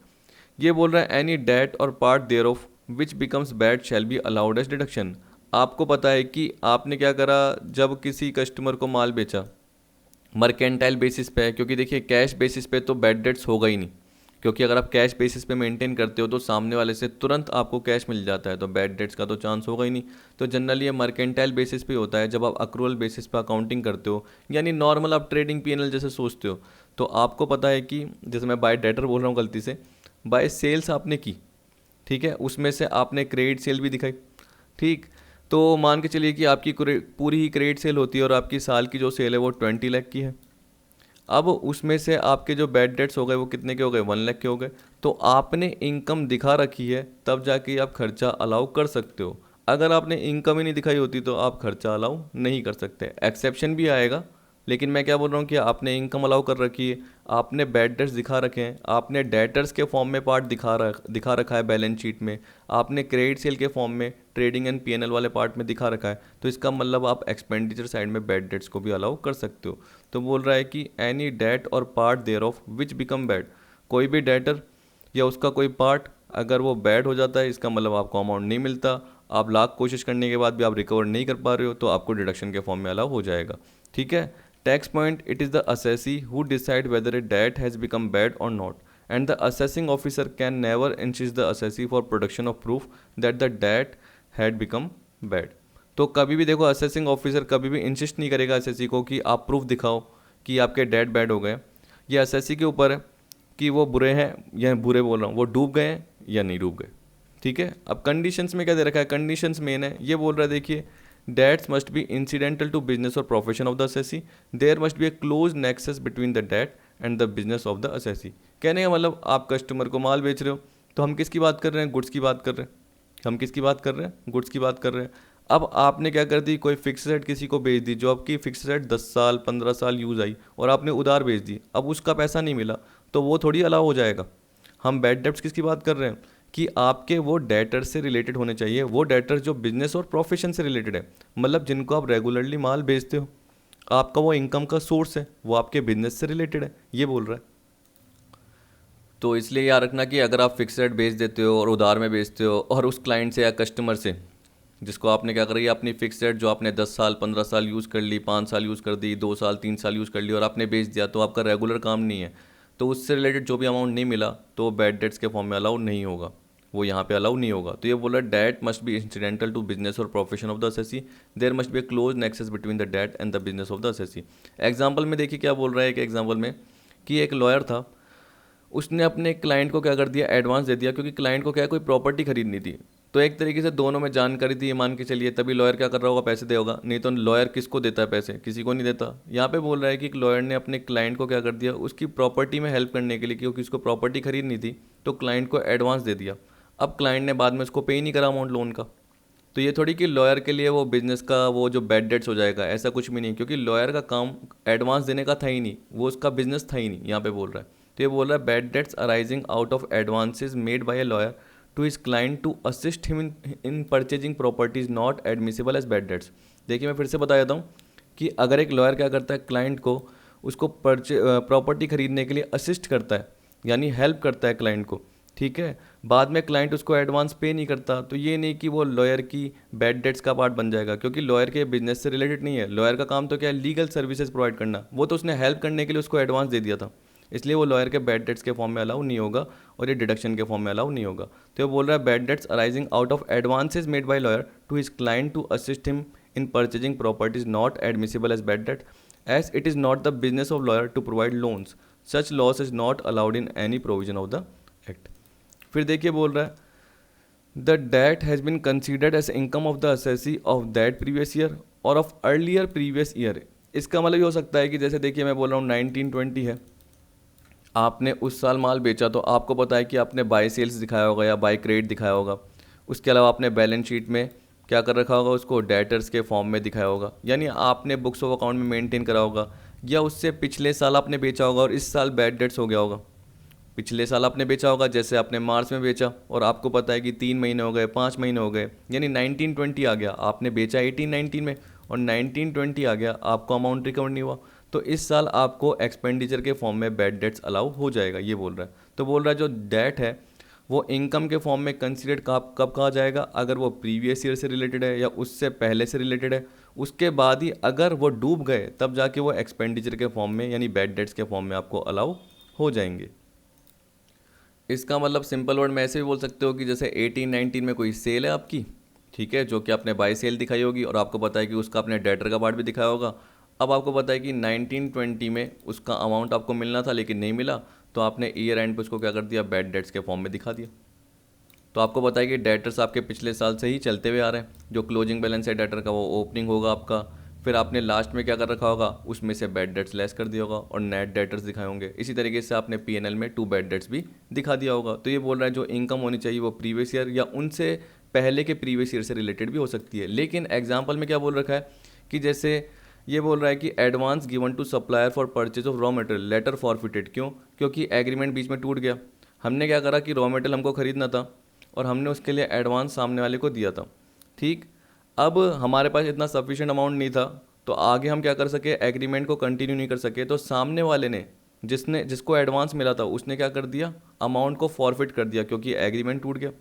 S1: ये बोल रहा है एनी डेट और part thereof which becomes bad shall be allowed as deduction. आपको पता है कि आपने क्या करा, जब किसी कस्टमर को माल बेचा मर्केंटाइल बेसिस पे है, क्योंकि देखिए कैश बेसिस पे तो बैड डेट्स होगा ही नहीं, क्योंकि अगर आप कैश बेसिस पे मेंटेन करते हो तो सामने वाले से तुरंत आपको कैश मिल जाता है, तो बैड डेट्स का तो चांस होगा ही नहीं। तो जनरली ये मर्केंटाइल बेसिस पे होता है, जब आप अक्रूवल बेसिस पे अकाउंटिंग करते हो, यानी नॉर्मल आप ट्रेडिंग पीएनएल जैसे सोचते हो। तो आपको पता है कि जैसे मैं बाय डेटर बोल रहा हूँ गलती से, बाय सेल्स आपने की, ठीक है, उसमें से आपने क्रेडिट सेल भी दिखाई, ठीक। तो मान के चलिए कि आपकी पूरी ही क्रेडिट सेल होती है और आपकी साल की जो सेल है वो 20 लाख की है। अब उसमें से आपके जो बैड डेट्स हो गए वो कितने के हो गए, 1 लाख के हो गए। तो आपने इनकम दिखा रखी है, तब जाके आप खर्चा अलाउ कर सकते हो। अगर आपने इनकम ही नहीं दिखाई होती तो आप खर्चा अलाउ नहीं कर सकते। एक्सेप्शन भी आएगा, लेकिन मैं क्या बोल रहा हूँ कि आपने इनकम अलाउ कर रखी है, आपने बैड डेट्स दिखा रखे हैं, आपने डेटर्स के फॉर्म में पार्ट दिखा रखा है बैलेंस शीट में, आपने क्रेडिट सेल के फॉर्म में ट्रेडिंग एंड पीएनएल वाले पार्ट में दिखा रखा है, तो इसका मतलब आप एक्सपेंडिचर साइड में बैड डेट्स को भी अलाउ कर सकते हो। तो बोल रहा है कि एनी डेट और part thereof which become bad, कोई भी डेटर या उसका कोई पार्ट अगर वो बैड हो जाता है, इसका मतलब आपको अमाउंट नहीं मिलता, आप लाख कोशिश करने के बाद भी आप रिकवर नहीं कर पा रहे हो, तो आपको डिडक्शन के फॉर्म में अलाउ हो जाएगा, ठीक है। Tax point, it is the assessee who decide whether a debt has become bad or not, and the assessing officer can never insist the assessee for production of proof that the debt had become bad। तो कभी भी देखो assessing officer कभी भी insist नहीं करेगा assessee को कि आप प्रूफ दिखाओ कि आपके डेट बैड हो गए। ये असेसी के ऊपर है कि वो बुरे हैं या बुरे बोल रहा हूँ, वो डूब गए हैं या नहीं डूब गए, ठीक है। अब कंडीशंस में क्या दे रखा है, कंडीशंस मेन है, ये बोल रहा है देखिए debts must be incidental to business or profession of the assessee, there must be a close nexus between the debt and the business of the assessee। कहने का मतलब आप कस्टमर को माल बेच रहे हो, तो हम किसकी बात कर रहे हैं, गुड्स की बात कर रहे हैं, हम किसकी बात कर रहे हैं, गुड्स की बात कर रहे हैं। अब आपने क्या कर दी, कोई फिक्स रेट किसी को बेच दी, जो आपकी फिक्स रेट 10 साल 15 साल यूज़ आई और आपने उधार बेच दी, अब उसका पैसा नहीं मिला, तो वो थोड़ी अलाउ हो जाएगा। हम बैड डेब्ट्स किसकी बात कर रहे हैं कि आपके वो डेटर से रिलेटेड होने चाहिए, वो डेटर जो बिजनेस और प्रोफेशन से रिलेटेड है, मतलब जिनको आप रेगुलरली माल बेचते हो, आपका वो इनकम का सोर्स है, वो आपके बिजनेस से रिलेटेड है, ये बोल रहा है। तो इसलिए याद रखना कि अगर आप फिक्स रेट बेच देते हो और उधार में बेचते हो और उस क्लाइंट से या कस्टमर से जिसको आपने क्या करी, अपनी फिक्स रेट जो आपने 10 साल 15 साल यूज़ कर ली, 5 साल यूज़ कर दी, 2 साल 3 साल यूज़ कर ली और आपने बेच दिया, तो आपका रेगुलर काम नहीं है, तो उससे रिलेटेड जो भी अमाउंट नहीं मिला तो बैड डेट्स के फॉर्म में अलाउ नहीं होगा, वो यहाँ पे अलाउ नहीं होगा। तो ये बोला debt must be incidental to business और profession of the assessee, there must be a close nexus between the debt and the business of the assessee. Example में देखिए क्या बोल रहा है, एक एग्जाम्पल में कि एक लॉयर था, उसने अपने क्लाइंट को क्या कर दिया, एडवांस दे दिया, क्योंकि क्लाइंट को क्या है, कोई प्रॉपर्टी खरीदनी थी। तो एक तरीके से दोनों में जानकारी थी, ये मान के चलिए, तभी लॉयर क्या कर रहा होगा, पैसे दे होगा, नहीं तो लॉयर किसको देता है पैसे, किसी को नहीं देता। यहाँ पे बोल रहा है कि एक लॉयर ने अपने क्लाइंट को क्या कर दिया, उसकी प्रॉपर्टी में हेल्प करने के लिए, क्योंकि उसको प्रॉपर्टी खरीदनी थी, तो क्लाइंट को एडवांस दे दिया। अब क्लाइंट ने बाद में उसको पे ही नहीं करा अमाउंट लोन का, तो ये थोड़ी कि लॉयर के लिए वो बिजनेस का वो जो बैड डेट्स हो जाएगा, ऐसा कुछ भी नहीं, क्योंकि लॉयर का काम एडवांस देने का था ही नहीं, वो उसका बिजनेस था ही नहीं, यहाँ पे बोल रहा है। तो ये बोल रहा है bad debts arising out of advances made by a lawyer to his client to assist him in purchasing property is not admissible as bad debts. देखिए मैं फिर से बता देता हूँ कि अगर एक लॉयर क्या करता है, क्लाइंट को उसको प्रॉपर्टी खरीदने के लिए असिस्ट करता है, यानी हेल्प करता है क्लाइंट को, ठीक है, बाद में क्लाइंट उसको एडवांस पे नहीं करता, तो ये नहीं कि वो लॉयर की बैड डेट्स का पार्ट बन जाएगा, क्योंकि लॉयर के बिजनेस से रिलेटेड नहीं है। लॉयर का काम तो क्या है, लीगल सर्विसेज प्रोवाइड करना, वो तो उसने हेल्प करने के लिए उसको एडवांस दे दिया था, इसलिए वो लॉयर के बैड डेट्स के फॉर्म में अलाउ नहीं होगा और ये डिडक्शन के फॉर्म में अलाउ नहीं होगा। तो ये बोल रहा है bad debts arising out of advances made by lawyer to his client to assist him in purchasing properties not admissible as bad debt as it is not the business of lawyer to provide loans, such loss is not allowed in any provision of the act. फिर देखिए बोल रहा है the debt has been considered as income of the assessee of that previous year और of earlier previous year. इसका मतलब ये हो सकता है कि जैसे देखिए मैं बोल रहा हूँ 1920 है, आपने उस साल माल बेचा तो आपको पता है कि आपने बाय सेल्स दिखाया होगा या बाय क्रेडिट दिखाया होगा। उसके अलावा आपने बैलेंस शीट में क्या कर रखा होगा, उसको डेटर्स के फॉर्म में दिखाया होगा, यानी आपने बुक्स ऑफ अकाउंट में मेंटेन करा होगा। या उससे पिछले साल आपने बेचा होगा और इस साल बैड डेट्स हो गया होगा। पिछले साल आपने बेचा होगा, जैसे आपने मार्च में बेचा और आपको पता है कि 3 महीने हो गए, 5 महीने हो गए, यानी 1920 आ गया, आपने बेचा 1819 में और 1920 आ गया, आपको अमाउंट रिकवर नहीं हुआ। तो इस साल आपको एक्सपेंडिचर के फॉर्म में बैड डेट्स अलाउ हो जाएगा, ये बोल रहा है। तो बोल रहा है जो डेट है वो इनकम के फॉर्म में कंसिडर कब कहा जाएगा, अगर वो प्रीवियस ईयर से रिलेटेड है या उससे पहले से रिलेटेड है। उसके बाद ही अगर वो डूब गए तब जाके वो एक्सपेंडिचर के फॉर्म में यानी बैड डेट्स के फॉर्म में आपको अलाउ हो जाएंगे। इसका मतलब सिंपल वर्ड में ऐसे भी बोल सकते हो कि जैसे 1819 में कोई सेल है आपकी, ठीक है, जो कि आपने बाय सेल दिखाई होगी और आपको पता है कि उसका आपने डेटर का पार्ट भी दिखाया होगा। अब आपको पता है कि 1920 में उसका अमाउंट आपको मिलना था लेकिन नहीं मिला, तो आपने ईयर एंड पे उसको क्या कर दिया, बैड डेट्स के फॉर्म में दिखा दिया। तो आपको पता है कि डेटर्स आपके पिछले साल से ही चलते हुए आ रहे हैं। जो क्लोजिंग बैलेंस है डेटर का वो ओपनिंग होगा आपका, फिर आपने लास्ट में क्या कर रखा होगा, उसमें से बैड डेट्स लेस कर दिया होगा और नेट डेटर्स दिखाए होंगे। इसी तरीके से आपने पीएनएल में 2 बैड डेट्स भी दिखा दिया होगा। तो ये बोल रहा है जो इनकम होनी चाहिए वो प्रीवियस ईयर या उनसे पहले के प्रीवियस ईयर से रिलेटेड भी हो सकती है। लेकिन एग्जाम्पल में क्या बोल रखा है कि जैसे ये बोल रहा है कि advance given to supplier for purchase of raw material later forfeited. क्यों? क्योंकि एग्रीमेंट बीच में टूट गया। हमने क्या करा कि रॉ मटेरियल हमको खरीदना था और हमने उसके लिए एडवांस सामने वाले को दिया था, ठीक। अब हमारे पास इतना सफिशिएंट अमाउंट नहीं था, तो आगे हम क्या कर सके, एग्रीमेंट को कंटिन्यू नहीं कर सके। तो सामने वाले ने जिसको एडवांस मिला था उसने क्या कर दिया, अमाउंट को फॉरफिट कर दिया क्योंकि एग्रीमेंट टूट गया।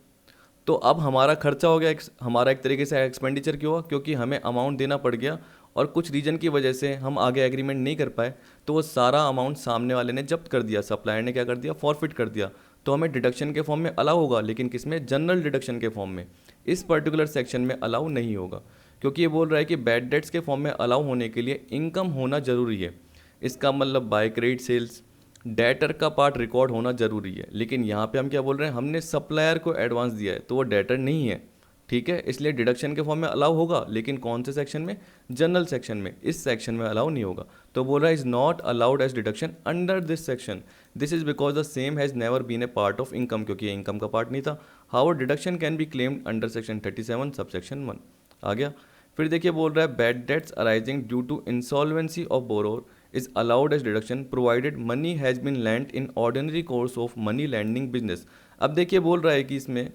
S1: तो अब हमारा खर्चा हो गया, हमारा एक तरीके से एक्सपेंडिचर क्यों हुआ, क्योंकि हमें अमाउंट देना पड़ गया और कुछ रीजन की वजह से हम आगे एग्रीमेंट नहीं कर पाए। तो वो सारा अमाउंट सामने वाले ने जब्त कर दिया, सप्लायर ने क्या कर दिया, फॉरफिट कर दिया। तो हमें डिडक्शन के फॉर्म में अलाउ होगा, लेकिन किसमें, जनरल डिडक्शन के फॉर्म में। इस पर्टिकुलर सेक्शन में अलाउ नहीं होगा, क्योंकि ये बोल रहा है कि बैड डेट्स के फॉर्म में अलाउ होने के लिए इनकम होना जरूरी है। इसका मतलब बाय क्रेडिट सेल्स, डेटर का पार्ट रिकॉर्ड होना जरूरी है। लेकिन यहाँ पे हम क्या बोल रहे हैं, हमने सप्लायर को एडवांस दिया है तो वो डेटर नहीं है, ठीक है। इसलिए डिडक्शन के फॉर्म में अलाउ होगा, लेकिन कौन से सेक्शन में, जनरल सेक्शन में। इस सेक्शन में अलाउ नहीं होगा। तो बोल रहा है is not allowed as deduction under this section. This is because the same has never been a part of income, क्योंकि ये इनकम का पार्ट नहीं था। How deduction can be claimed under section 37 subsection 1 आ गया। फिर देखिए बोल रहा है bad debts arising due to insolvency of borrower is allowed as deduction provided money has been lent in ordinary course of money lending business। अब देखिए बोल रहा है कि इसमें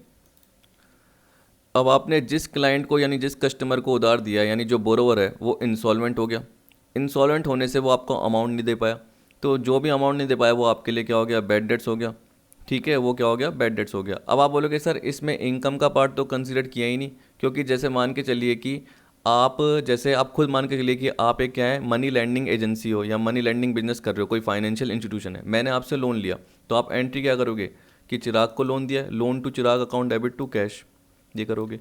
S1: अब आपने जिस क्लाइंट को यानी जिस कस्टमर को उधार दिया, यानी जो बोरोवर है वो इंसॉल्वेंट हो गया। इंसॉल्वेंट होने से वो आपको अमाउंट नहीं दे पाया, तो जो भी अमाउंट नहीं दे पाया वो आपके लिए क्या हो गया, बैड डेट्स हो गया, ठीक है। वो क्या हो गया, बैड डेट्स हो गया। अब आप बोलोगे सर इसमें इनकम का पार्ट तो कंसीडर किया ही नहीं, क्योंकि जैसे मान के चलिए कि आप खुद मान के चलिए कि आप एक क्या है, मनी लैंडिंग एजेंसी हो या मनी लैंडिंग बिजनेस कर रहे हो, कोई फाइनेंशियल इंस्टीट्यूशन है, मैंने आपसे लोन लिया, तो आप एंट्री क्या करोगे कि चिराग को लोन दिया, loan to Chirag account debit to cash, ये करोगे।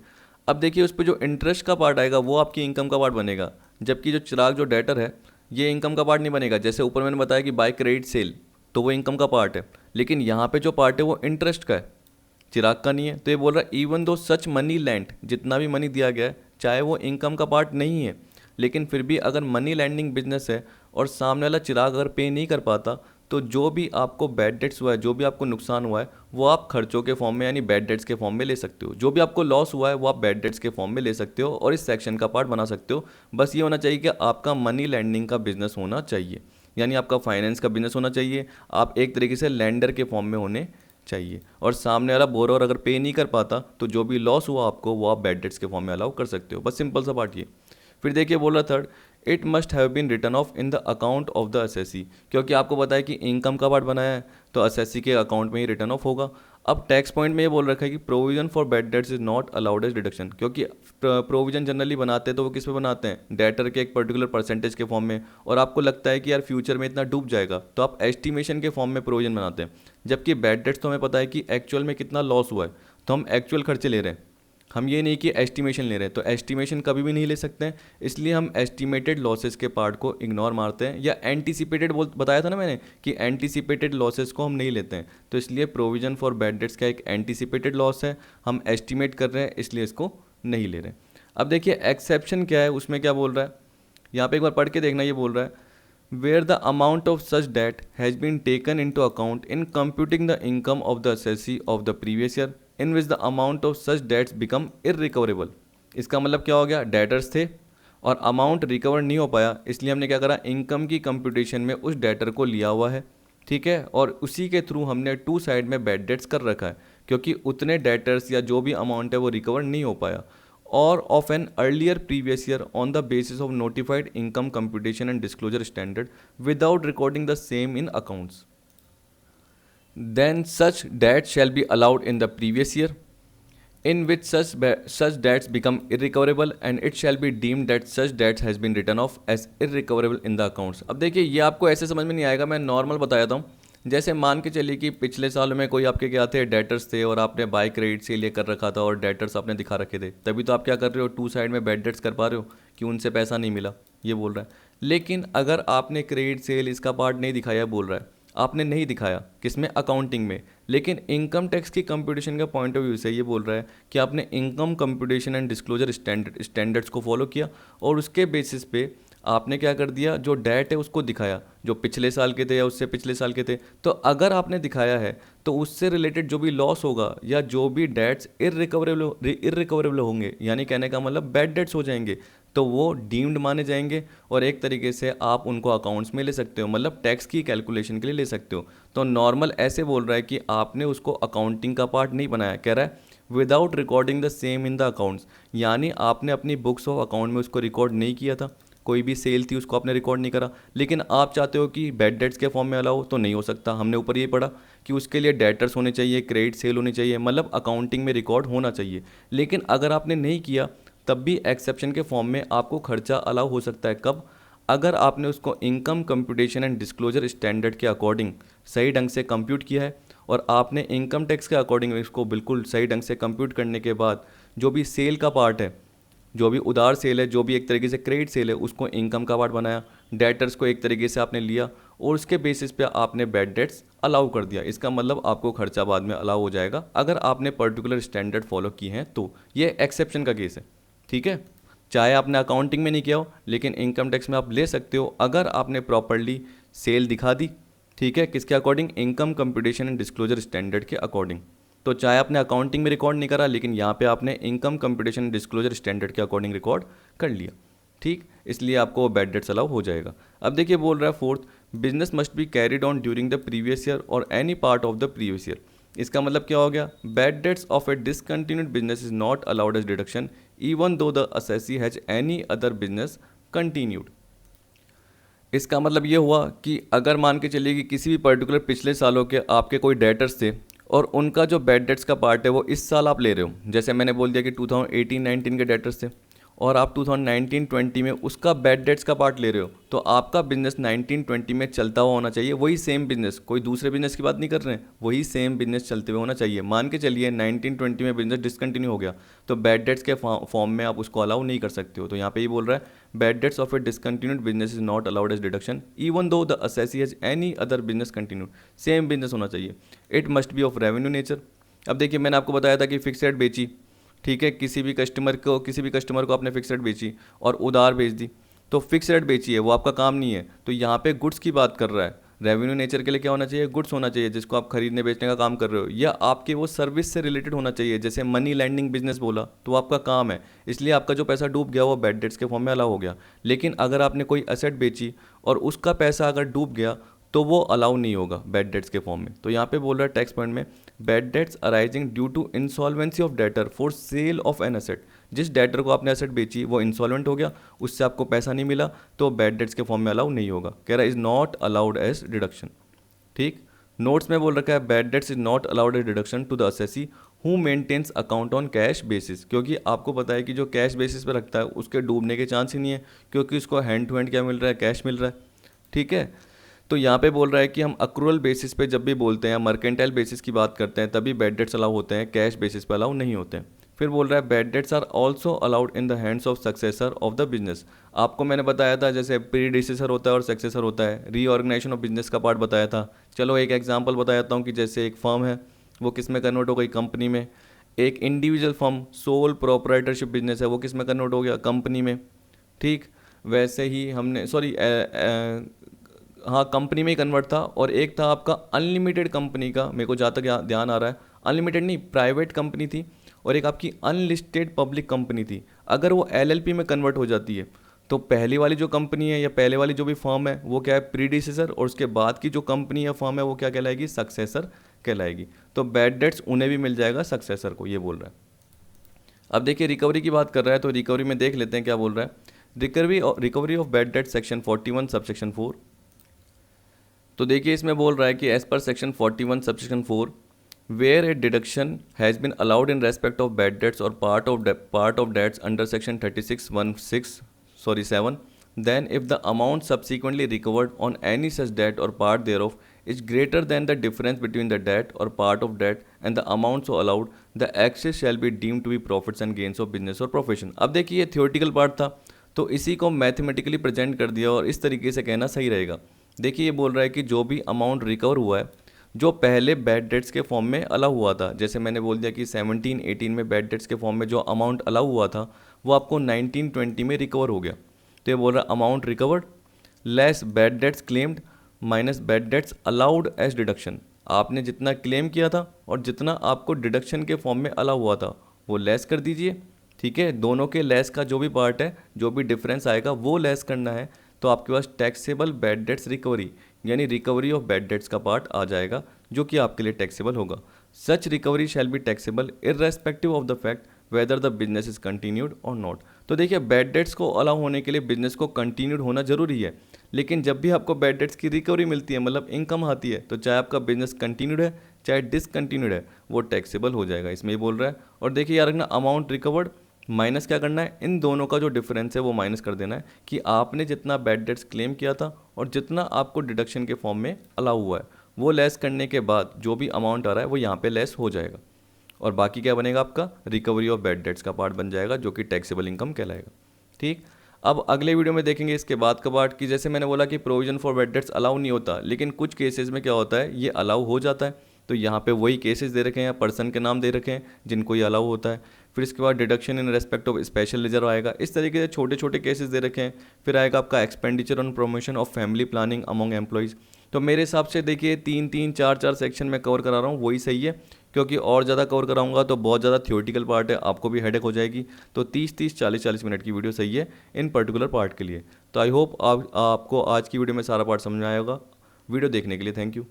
S1: अब देखिए उस पर जो इंटरेस्ट का पार्ट आएगा वो आपकी इनकम का पार्ट बनेगा, जबकि जो चिराग जो डेटर है ये इनकम का पार्ट नहीं बनेगा। जैसे ऊपर मैंने बताया कि बाय क्रेडिट सेल, तो वो इनकम का पार्ट है, लेकिन यहाँ पे जो पार्ट है वो इंटरेस्ट का है, चिराग का नहीं है। तो ये बोल रहा है इवन दो सच मनी लैंड, जितना भी मनी दिया गया है चाहे वो इनकम का पार्ट नहीं है, लेकिन फिर भी अगर मनी लैंडिंग बिजनेस है और सामने वाला चिराग अगर पे नहीं कर पाता, तो जो भी आपको बैड डेट्स हुआ है, जो भी आपको नुकसान हुआ है, वो आप खर्चों के फॉर्म में यानी बैड डेट्स के फॉर्म में ले सकते हो। जो भी आपको लॉस हुआ है वो आप बैड डेट्स के फॉर्म में ले सकते हो और इस सेक्शन का पार्ट बना सकते हो। बस ये होना चाहिए कि आपका मनी लैंडिंग का बिजनेस होना चाहिए, यानी आपका फाइनेंस का बिजनेस होना चाहिए, आप एक तरीके से लैंडर के फॉर्म में होने चाहिए। और सामने वाला बोरोवर अगर पे नहीं कर पाता तो जो भी लॉस हुआ आपको वो आप बैड डेट्स के फॉर्म में अलाउ कर सकते हो। बस सिंपल सा पार्ट ये। फिर देखिए बोल रहा third, it must have been written off in the account of the assessee, क्योंकि आपको पता है कि इनकम का पार्ट बनाया है तो असेसी के अकाउंट में ही रिटर्न ऑफ होगा। अब टैक्स पॉइंट में ये बोल रखा है कि provision for bad debts is not allowed as deduction, क्योंकि प्रोविजन जनरली बनाते हैं तो वो किस पे बनाते हैं, डेटर के एक पर्टिकुलर परसेंटेज के फॉर्म में, और आपको लगता है कि यार फ्यूचर में इतना डूब जाएगा तो आप एस्टिमेशन के फॉर्म में प्रोविजन बनाते हैं। जबकि बैड डेट्स तो हमें पता है कि एक्चुअल में कितना लॉस हुआ है, तो हम एक्चुअल खर्चे ले रहे हैं, हम ये नहीं कि एस्टिमेशन ले रहे हैं, तो एस्टिमेशन कभी भी नहीं ले सकते हैं, इसलिए हम एस्टिमेटेड लॉसेस के पार्ट को इग्नोर मारते हैं, या एंटीसिपेटेड बताया था ना मैंने कि एंटीसिपेटेड लॉसेस को हम नहीं लेते हैं, तो इसलिए प्रोविजन फॉर बैड डेट्स का एक एंटीसिपेटेड लॉस है, हम एस्टिमेट कर रहे हैं इसलिए इसको नहीं ले रहे हैं। अब देखिए एक्सेप्शन क्या है, उसमें क्या बोल रहा है, यहाँ पे एक बार पढ़ के देखना, ये बोल रहा है where the amount of such debt has been taken into account in computing the income of the assessee of the previous year in which the amount of such debts become irrecoverable। इसका मतलब क्या हो गया, debtors थे और amount recover नहीं हो पाया, इसलिए हमने क्या करा, इनकम की कंप्यूटेशन में उस डेटर को लिया हुआ है, ठीक है, और उसी के थ्रू हमने टू साइड में बैड डेट्स कर रखा है, क्योंकि उतने डेटर्स या जो भी अमाउंट है वो रिकवर नहीं हो पाया, or of an earlier previous year on the basis of notified income computation and disclosure standard without recording the same in accounts. Then such debts shall be allowed in the previous year in which such debts become irrecoverable and it shall be deemed that such debts has been written off as irrecoverable in the accounts। अब देखिए ये आपको ऐसे समझ में नहीं आएगा, मैं नॉर्मल बताया था। जैसे मान के चलिए कि पिछले साल में कोई आपके क्या थे, डेटर्स थे, और आपने बाय क्रेडिट से ये कर रखा था और डेटर्स आपने दिखा रखे थे, तभी तो आप क्या कर रहे हो, टू साइड में बैड डेट्स कर पा रहे हो कि उनसे पैसा नहीं मिला, ये बोल रहा है। लेकिन अगर आपने क्रेडिट सेल इसका पार्ट नहीं दिखाया, बोल रहा है आपने नहीं दिखाया किसमें, अकाउंटिंग में, लेकिन इनकम टैक्स की कंप्यूटेशन का पॉइंट ऑफ व्यू से ये बोल रहा है कि आपने income computation and disclosure standards को फॉलो किया और उसके बेसिस पे आपने क्या कर दिया, जो डेट है उसको दिखाया, जो पिछले साल के थे या उससे पिछले साल के थे। तो अगर आपने दिखाया है तो उससे रिलेटेड जो भी लॉस होगा या जो भी डेट्स इर्रिकवरेबल होंगे, यानी कहने का मतलब बैड डेट्स हो जाएंगे, तो वो डीम्ड माने जाएंगे और एक तरीके से आप उनको अकाउंट्स में ले सकते हो, मतलब टैक्स की कैलकुलेशन के लिए ले सकते हो। तो नॉर्मल ऐसे बोल रहा है कि आपने उसको अकाउंटिंग का पार्ट नहीं बनाया, कह रहा है without recording the same in the accounts, यानी आपने अपनी बुक्स ऑफ अकाउंट में उसको रिकॉर्ड नहीं किया था, कोई भी सेल थी उसको आपने रिकॉर्ड नहीं करा, लेकिन आप चाहते हो कि बैड डेट्स के फॉर्म में अलाउ, तो नहीं हो सकता। हमने ऊपर ये पढ़ा कि उसके लिए डेटर्स होने चाहिए, क्रेडिट सेल होनी चाहिए, मतलब अकाउंटिंग में रिकॉर्ड होना चाहिए। लेकिन अगर आपने नहीं किया तब भी एक्सेप्शन के फॉर्म में आपको खर्चा अलाउ हो सकता है, कब, अगर आपने उसको income computation and disclosure standard के अकॉर्डिंग सही ढंग से कंप्यूट किया है और आपने इनकम टैक्स के अकॉर्डिंग इसको बिल्कुल सही ढंग से कंप्यूट करने के बाद जो भी सेल का पार्ट है, जो भी उधार सेल है, जो भी एक तरीके से क्रेडिट सेल है, उसको इनकम का पार्ट बनाया, डेटर्स को एक तरीके से आपने लिया और उसके बेसिस पे आपने बैड डेट्स अलाउ कर दिया। इसका मतलब आपको खर्चा बाद में अलाउ हो जाएगा अगर आपने पर्टिकुलर स्टैंडर्ड फॉलो किए हैं तो। ये एक्सेप्शन का केस है, ठीक है, चाहे आपने अकाउंटिंग में नहीं किया हो लेकिन इनकम टैक्स में आप ले सकते हो अगर आपने प्रॉपरली सेल दिखा दी, ठीक है, किसके according, income computation and disclosure standard के अकॉर्डिंग। तो चाहे आपने अकाउंटिंग में रिकॉर्ड नहीं करा लेकिन यहाँ पे आपने इनकम कंप्यूटेशन डिस्क्लोजर स्टैंडर्ड के अकॉर्डिंग रिकॉर्ड कर लिया, ठीक, इसलिए आपको बैड डेट्स अलाउ हो जाएगा। अब देखिए बोल रहा है fourth, business must be carried on during the previous year और any part of the previous year. इसका मतलब क्या हो गया, bad debts of a discontinued business is not allowed as deduction even though the assessee has any other business continued. इसका मतलब ये हुआ कि अगर मान के चलिए कि किसी भी पर्टिकुलर पिछले सालों के आपके कोई डेटर्स थे और उनका जो बैड डेट्स का पार्ट है वो इस साल आप ले रहे हो, जैसे मैंने बोल दिया कि 2018-19 के डेटर्स थे और आप 2019-20 में उसका बैड डेट्स का पार्ट ले रहे हो, तो आपका बिजनेस 19-20 में चलता हुआ होना चाहिए, वही सेम बिजनेस, कोई दूसरे बिजनेस की बात नहीं कर रहे हैं, वही सेम बिजनेस चलते हुए होना चाहिए। मान के चलिए 19-20 में बिजनेस डिसकंटिन्यू हो गया तो बैड डेट्स के फॉर्म में आप उसको अलाउ नहीं कर सकते हो। तो यहाँ पे ये बोल रहा है bad debts of a discontinued business is not allowed as deduction even though the assessee has any other business continued, same business होना चाहिए। It must be of revenue nature. अब देखिए मैंने आपको बताया था कि फिक्स रेट बेची, ठीक है, किसी भी कस्टमर को आपने फिक्स रेट बेची और उधार बेच दी, तो फिक्स रेट बेची है वो आपका काम नहीं है, तो यहाँ पे गुड्स की बात कर रहा है। रेवेन्यू नेचर के लिए क्या होना चाहिए, गुड्स होना चाहिए जिसको आप खरीदने बेचने का काम कर रहे हो, या आपके वो सर्विस से रिलेटेड होना चाहिए, जैसे मनी लैंडिंग बिजनेस बोला तो आपका काम है, इसलिए आपका जो पैसा डूब गया वो बैड डेट्स के फॉर्म में अलाउ हो गया। लेकिन अगर आपने कोई एसेट बेची और उसका पैसा अगर डूब गया तो वो अलाउ नहीं होगा बैड डेट्स के फॉर्म में। तो यहाँ पे बोल रहा है टेक्स्ट पॉइंट में bad debts arising due to insolvency of debtor for sale of an asset, जिस डेटर को आपने एसेट बेची वो इंसॉल्वेंट हो गया, उससे आपको पैसा नहीं मिला, तो बैड डेट्स के फॉर्म में अलाउ नहीं होगा, कह रहा है is not allowed as deduction, ठीक। नोट्स में बोल रखा है bad debts is not allowed as deduction to the assessee who maintains account on cash basis, क्योंकि आपको पता है कि जो कैश बेसिस पे रखता है उसके डूबने के चांस ही नहीं है, क्योंकि उसको हैंड टू हैंड क्या मिल रहा है, कैश मिल रहा है, ठीक है। तो यहाँ पे बोल रहा है कि हम अक्रूअल बेसिस पे जब भी बोलते हैं या मर्केंटाइल बेसिस की बात करते हैं तभी बैड डेट्स अलाउ होते हैं, कैश बेसिस पे अलाउ नहीं होते हैं। फिर बोल रहा है bad debts are also allowed in the hands of successor of the business. आपको मैंने बताया था जैसे प्रीडिसेसर होता है और सक्सेसर होता है, रीऑर्गेनाइजेशन ऑफ बिजनेस का पार्ट बताया था। चलो एक एग्जांपल बताता हूँ कि जैसे एक फर्म है वो किस में कन्वर्ट हो गई, कंपनी में। एक individual firm sole proprietorship business है वो किस में कन्वर्ट हो गया, कंपनी में। ठीक, वैसे ही हमने हाँ कंपनी में ही कन्वर्ट था। और एक था आपका अनलिमिटेड कंपनी का, मेरे को जहाँ तक ध्यान आ रहा है अनलिमिटेड नहीं प्राइवेट कंपनी थी, और एक आपकी अनलिस्टेड पब्लिक कंपनी थी। अगर वो एलएलपी में कन्वर्ट हो जाती है तो पहली वाली जो कंपनी है या पहले वाली जो भी फर्म है वो क्या है, प्रीडिसेसर, और उसके बाद की जो कंपनी या फर्म है वो क्या कहलाएगी, सक्सेसर कहलाएगी। तो बैड डेट्स उन्हें भी मिल जाएगा सक्सेसर को, ये बोल रहा है। अब देखिए रिकवरी की बात कर रहा है, तो रिकवरी में देख लेते हैं क्या बोल रहा है। Recovery of bad debt section 41 subsection 4। तो देखिए इसमें बोल रहा है कि as per section 41 subsection 4 where a deduction has been allowed in respect of bad debts और part of debts under section 7 then if the amount subsequently recovered on any such debt or part thereof is greater than the difference between the debt or part of debt and the amount so allowed, the excess shall be deemed to be profits and gains of business or profession। अब देखिए ये theoretical part था, तो इसी को mathematically present कर दिया और इस तरीके से कहना सही रहेगा। देखिए ये बोल रहा है कि जो भी अमाउंट रिकवर हुआ है जो पहले बैड डेट्स के फॉर्म में अलाउ हुआ था, जैसे मैंने बोल दिया कि 17-18 में बैड डेट्स के फॉर्म में जो अमाउंट अलाउ हुआ था वो आपको 19-20 में रिकवर हो गया। तो ये बोल रहा है amount recovered less bad debts claimed minus bad debts allowed as deduction. आपने जितना क्लेम किया था और जितना आपको डिडक्शन के फॉर्म में अलाउ हुआ था वो लेस कर दीजिए। ठीक है, दोनों के लेस का जो भी पार्ट है, जो भी डिफरेंस आएगा वो लेस करना है, तो आपके पास टैक्सेबल बैड डेट्स रिकवरी यानी रिकवरी ऑफ बैड डेट्स का पार्ट आ जाएगा जो कि आपके लिए टैक्सेबल होगा। Such recovery shall be taxable irrespective of the fact whether the business is continued और नॉट। तो देखिए बैड डेट्स को अलाउ होने के लिए बिजनेस को कंटिन्यूड होना जरूरी है, लेकिन जब भी आपको बैड डेट्स की रिकवरी मिलती है मतलब इनकम आती है, तो चाहे आपका बिजनेस कंटिन्यूड है चाहे डिसकंटिन्यूड है वो टैक्सेबल हो जाएगा, इसमें ही बोल रहा है। और देखिए यार रखना अमाउंट रिकवर्ड माइनस क्या करना है, इन दोनों का जो डिफरेंस है वो माइनस कर देना है कि आपने जितना बैड डेट्स क्लेम किया था और जितना आपको डिडक्शन के फॉर्म में अलाउ हुआ है वो लेस करने के बाद जो भी अमाउंट आ रहा है वो यहाँ पे लेस हो जाएगा, और बाकी क्या बनेगा आपका रिकवरी ऑफ बैड डेट्स का पार्ट बन जाएगा जो कि टैक्सेबल इनकम कहलाएगा। ठीक, अब अगले वीडियो में देखेंगे इसके बाद का पार्ट कि जैसे मैंने बोला कि provision for bad dates allow नहीं होता, लेकिन कुछ केसेस में क्या होता है ये अलाउ हो जाता है। तो यहाँ पे वही केसेस दे रखे हैं, पर्सन के नाम दे रखे हैं जिनको ये अलाउ होता है। फिर इसके बाद deduction in respect of special reserve आएगा, इस तरीके से छोटे छोटे केसेस दे रखे हैं। फिर आएगा आपका expenditure on promotion of family planning among employees. तो मेरे हिसाब से देखिए 3-3, 4-4 सेक्शन में कवर करा रहा हूँ वही सही है, क्योंकि और ज़्यादा कवर कराऊंगा तो बहुत ज़्यादा थियोरटिकल पार्ट है, आपको भी हेडेक हो जाएगी। तो 30-30, 40-40 मिनट की वीडियो सही है इन पर्टिकुलर पार्ट के लिए। तो आई होप आपको आज की वीडियो में सारा पार्ट समझ में आया होगा। वीडियो देखने के लिए थैंक यू।